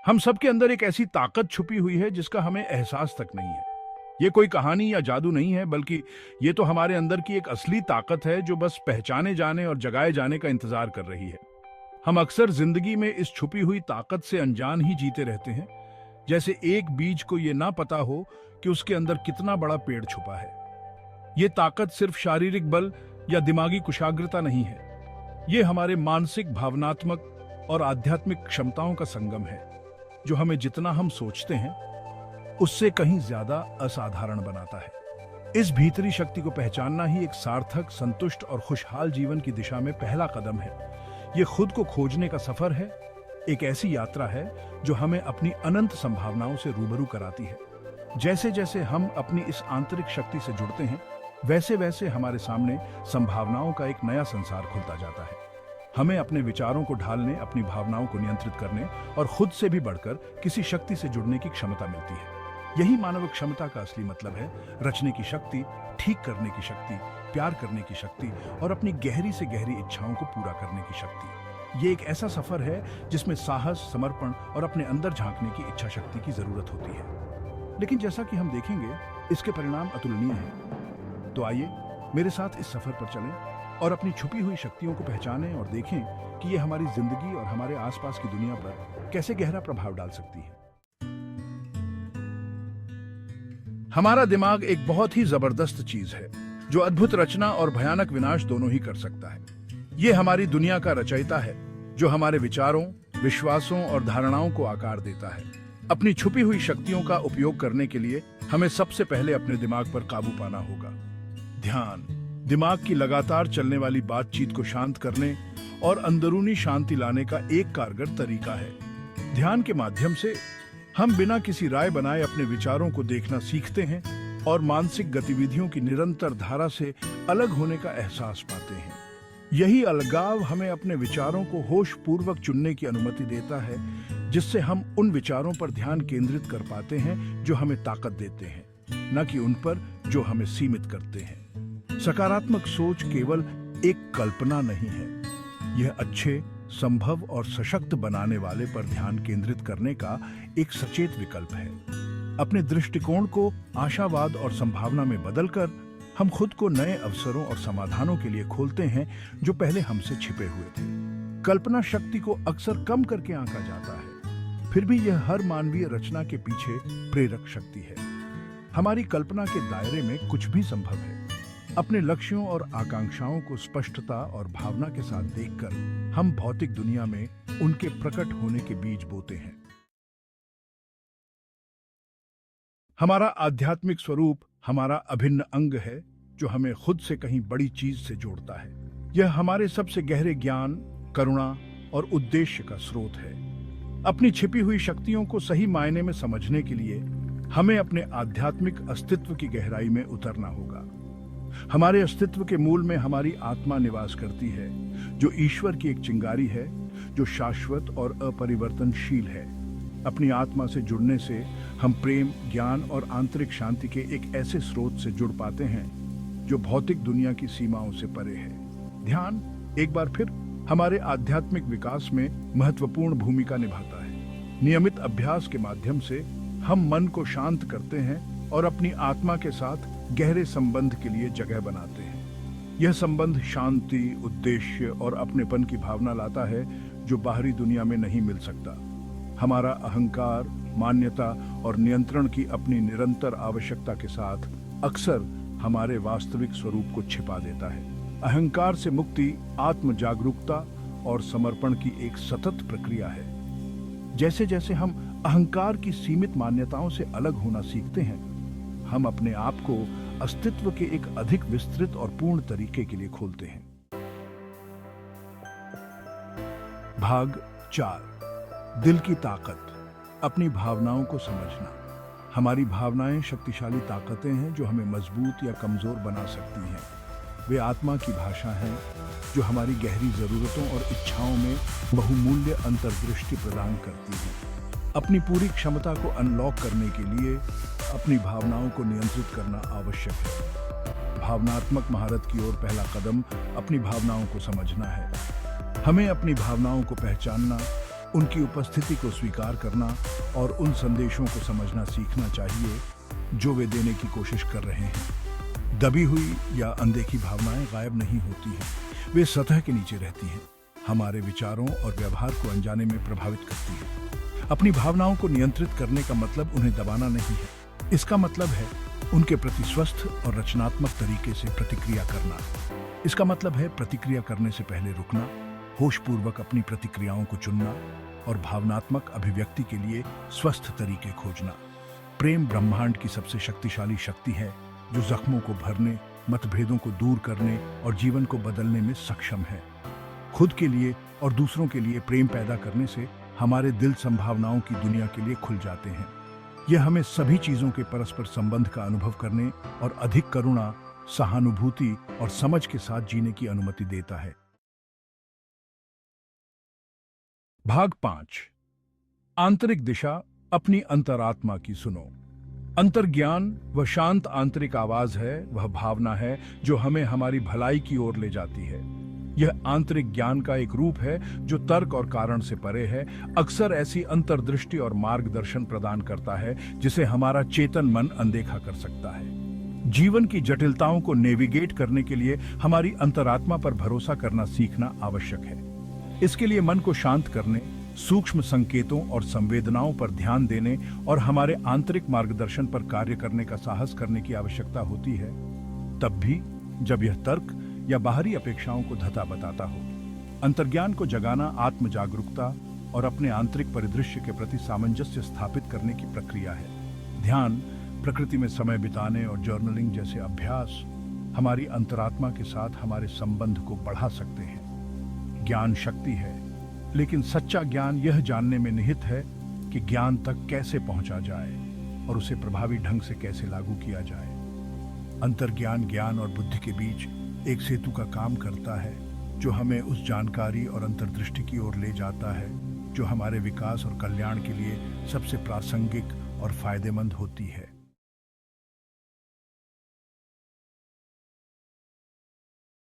हम सबके अंदर एक ऐसी ताकत छुपी हुई है जिसका हमें एहसास तक नहीं है। ये कोई कहानी या जादू नहीं है, बल्कि ये तो हमारे अंदर की एक असली ताकत है जो बस पहचाने जाने और जगाए जाने का इंतजार कर रही है। हम अक्सर जिंदगी में इस छुपी हुई ताकत से अनजान ही जीते रहते हैं, जैसे एक बीज को ये ना पता हो कि उसके अंदर कितना बड़ा पेड़ छुपा है। ये ताकत सिर्फ शारीरिक बल या दिमागी कुशाग्रता नहीं है, ये हमारे मानसिक, भावनात्मक और आध्यात्मिक क्षमताओं का संगम है, जो हमें जितना हम सोचते हैं उससे कहीं ज्यादा असाधारण बनाता है। इस भीतरी शक्ति को पहचानना ही एक सार्थक, संतुष्ट और खुशहाल जीवन की दिशा में पहला कदम है। ये खुद को खोजने का सफर है, एक ऐसी यात्रा है जो हमें अपनी अनंत संभावनाओं से रूबरू कराती है। जैसे जैसे हम अपनी इस आंतरिक शक्ति से जुड़ते हैं, वैसे वैसे हमारे सामने संभावनाओं का एक नया संसार खुलता जाता है। हमें अपने विचारों को ढालने, अपनी भावनाओं को नियंत्रित करने और खुद से भी बढ़कर किसी शक्ति से जुड़ने की क्षमता मिलती है। यही मानव क्षमता का असली मतलब है, रचने की शक्ति, ठीक करने की शक्ति, प्यार करने की शक्ति और अपनी गहरी से गहरी इच्छाओं को पूरा करने की शक्ति। ये एक ऐसा सफर है जिसमें साहस, समर्पण और अपने अंदर झांकने की इच्छा शक्ति की जरूरत होती है। लेकिन जैसा कि हम देखेंगे, इसके परिणाम अतुलनीय हैं। तो आइए मेरे साथ इस सफर पर चलें और अपनी छुपी हुई शक्तियों को पहचानें और देखें कि ये हमारी जिंदगी और हमारे आसपास की दुनिया पर कैसे गहरा प्रभाव डाल सकती है। हमारा दिमाग एक बहुत ही जबरदस्त चीज है, जो अद्भुत रचना और भयानक विनाश दोनों ही कर सकता है। ये हमारी दुनिया का रचयिता है, जो हमारे विचारों, विश्वासों और धारणाओं को आकार देता है। अपनी छुपी हुई शक्तियों का उपयोग करने के लिए हमें सबसे पहले अपने दिमाग पर काबू पाना होगा। ध्यान दिमाग की लगातार चलने वाली बातचीत को शांत करने और अंदरूनी शांति लाने का एक कारगर तरीका है। ध्यान के माध्यम से हम बिना किसी राय बनाए अपने विचारों को देखना सीखते हैं और मानसिक गतिविधियों की निरंतर धारा से अलग होने का एहसास पाते हैं। यही अलगाव हमें अपने विचारों को होशपूर्वक चुनने की अनुमति देता है, जिससे हम उन विचारों पर ध्यान केंद्रित कर पाते हैं जो हमें ताकत देते हैं, न कि उन पर जो हमें सीमित करते हैं। सकारात्मक सोच केवल एक कल्पना नहीं है, यह अच्छे, संभव और सशक्त बनाने वाले पर ध्यान केंद्रित करने का एक सचेत विकल्प है। अपने दृष्टिकोण को आशावाद और संभावना में बदलकर हम खुद को नए अवसरों और समाधानों के लिए खोलते हैं जो पहले हमसे छिपे हुए थे। कल्पना शक्ति को अक्सर कम करके आंका जाता है, फिर भी यह हर मानवीय रचना के पीछे प्रेरक शक्ति है। हमारी कल्पना के दायरे में कुछ भी संभव है। अपने लक्ष्यों और आकांक्षाओं को स्पष्टता और भावना के साथ देखकर हम भौतिक दुनिया में उनके प्रकट होने के बीज बोते हैं। हमारा आध्यात्मिक स्वरूप हमारा अभिन्न अंग है, जो हमें खुद से कहीं बड़ी चीज से जोड़ता है। यह हमारे सबसे गहरे ज्ञान, करुणा और उद्देश्य का स्रोत है। अपनी छिपी हुई शक्तियों को सही मायने में समझने के लिए हमें अपने आध्यात्मिक अस्तित्व की गहराई में उतरना होगा। हमारे अस्तित्व के मूल में हमारी आत्मा निवास करती है, जो ईश्वर की एक चिंगारी है, जो शाश्वत और अपरिवर्तनशील है। अपनी आत्मा से जुड़ने से हम प्रेम, ज्ञान और आंतरिक शांति के एक ऐसे स्रोत से जुड़ पाते हैं जो भौतिक दुनिया की सीमाओं से परे है। ध्यान एक बार फिर हमारे आध्यात्मिक विकास में महत्वपूर्ण भूमिका निभाता है। नियमित अभ्यास के माध्यम से हम मन को शांत करते हैं और अपनी आत्मा के साथ गहरे संबंध के लिए जगह बनाते हैं। यह संबंध शांति, उद्देश्य और अपनेपन की भावना लाता है, जो बाहरी दुनिया में नहीं मिल सकता। हमारा अहंकार, मान्यता और नियंत्रण की अपनी निरंतर आवश्यकता के साथ अक्सर हमारे वास्तविक स्वरूप को छिपा देता है। अहंकार से मुक्ति आत्म जागरूकता और समर्पण की एक सतत प्रक्रिया है। जैसे जैसे हम अहंकार की सीमित मान्यताओं से अलग होना सीखते हैं, हम अपने आप को अस्तित्व के एक अधिक विस्तृत और पूर्ण तरीके के लिए खोलते हैं। भाग 4, दिल की ताकत, अपनी भावनाओं को समझना। हमारी भावनाएं शक्तिशाली ताकतें हैं जो हमें मजबूत या कमजोर बना सकती हैं। वे आत्मा की भाषा हैं, जो हमारी गहरी जरूरतों और इच्छाओं में बहुमूल्य अंतर्दृष्टि प्रदान करती हैं। अपनी पूरी क्षमता को अनलॉक करने के लिए अपनी भावनाओं को नियंत्रित करना आवश्यक है। भावनात्मक महारत की ओर पहला कदम अपनी भावनाओं को समझना है। हमें अपनी भावनाओं को पहचानना, उनकी उपस्थिति को स्वीकार करना और उन संदेशों को समझना सीखना चाहिए जो वे देने की कोशिश कर रहे हैं। दबी हुई या अनदेखी भावनाएं गायब नहीं होती हैं, वे सतह के नीचे रहती हैं, हमारे विचारों और व्यवहार को अनजाने में प्रभावित करती हैं। अपनी भावनाओं को नियंत्रित करने का मतलब उन्हें दबाना नहीं है, इसका मतलब है उनके प्रति स्वस्थ और रचनात्मक तरीके से प्रतिक्रिया करना। इसका मतलब है प्रतिक्रिया करने से पहले रुकना, होशपूर्वक अपनी प्रतिक्रियाओं को चुनना और भावनात्मक अभिव्यक्ति के लिए स्वस्थ तरीके खोजना। प्रेम ब्रह्मांड की सबसे शक्तिशाली शक्ति है जो जख्मों को भरने, मतभेदों को दूर करने और जीवन को बदलने में सक्षम है। खुद के लिए और दूसरों के लिए प्रेम पैदा करने से हमारे दिल संभावनाओं की दुनिया के लिए खुल जाते हैं। यह हमें सभी चीजों के परस्पर संबंध का अनुभव करने और अधिक करुणा, सहानुभूति और समझ के साथ जीने की अनुमति देता है। भाग 5। आंतरिक दिशा, अपनी अंतरात्मा की सुनो। अंतर्ज्ञान वह शांत आंतरिक आवाज है, वह भावना है जो हमें हमारी भलाई की ओर ले जाती है। यह आंतरिक ज्ञान का एक रूप है जो तर्क और कारण से परे है, अक्सर ऐसी अंतर्दृष्टि और मार्गदर्शन प्रदान करता है जिसे हमारा चेतन मन अनदेखा कर सकता है। जीवन की जटिलताओं को नेविगेट करने के लिए हमारी अंतरात्मा पर भरोसा करना सीखना आवश्यक है। इसके लिए मन को शांत करने, सूक्ष्म संकेतों और संवेदनाओं पर ध्यान देने और हमारे आंतरिक मार्गदर्शन पर कार्य करने का साहस करने की आवश्यकता होती है, तब भी जब यह तर्क या बाहरी अपेक्षाओं को धता बताता हो। अंतर्ज्ञान को जगाना आत्म जागरूकता और अपने आंतरिक परिदृश्य के प्रति सामंजस्य स्थापित करने की प्रक्रिया है। ध्यान, प्रकृति में समय बिताने और जर्नलिंग जैसे अभ्यास हमारी अंतरात्मा के साथ हमारे संबंध को बढ़ा सकते हैं। ज्ञान शक्ति है, लेकिन सच्चा ज्ञान यह जानने में निहित है कि ज्ञान तक कैसे पहुंचा जाए और उसे प्रभावी ढंग से कैसे लागू किया जाए। अंतर्ज्ञान ज्ञान और बुद्धि के बीच एक सेतु का काम करता है जो हमें उस जानकारी और अंतर्दृष्टि की ओर ले जाता है जो हमारे विकास और कल्याण के लिए सबसे प्रासंगिक और फायदेमंद होती है।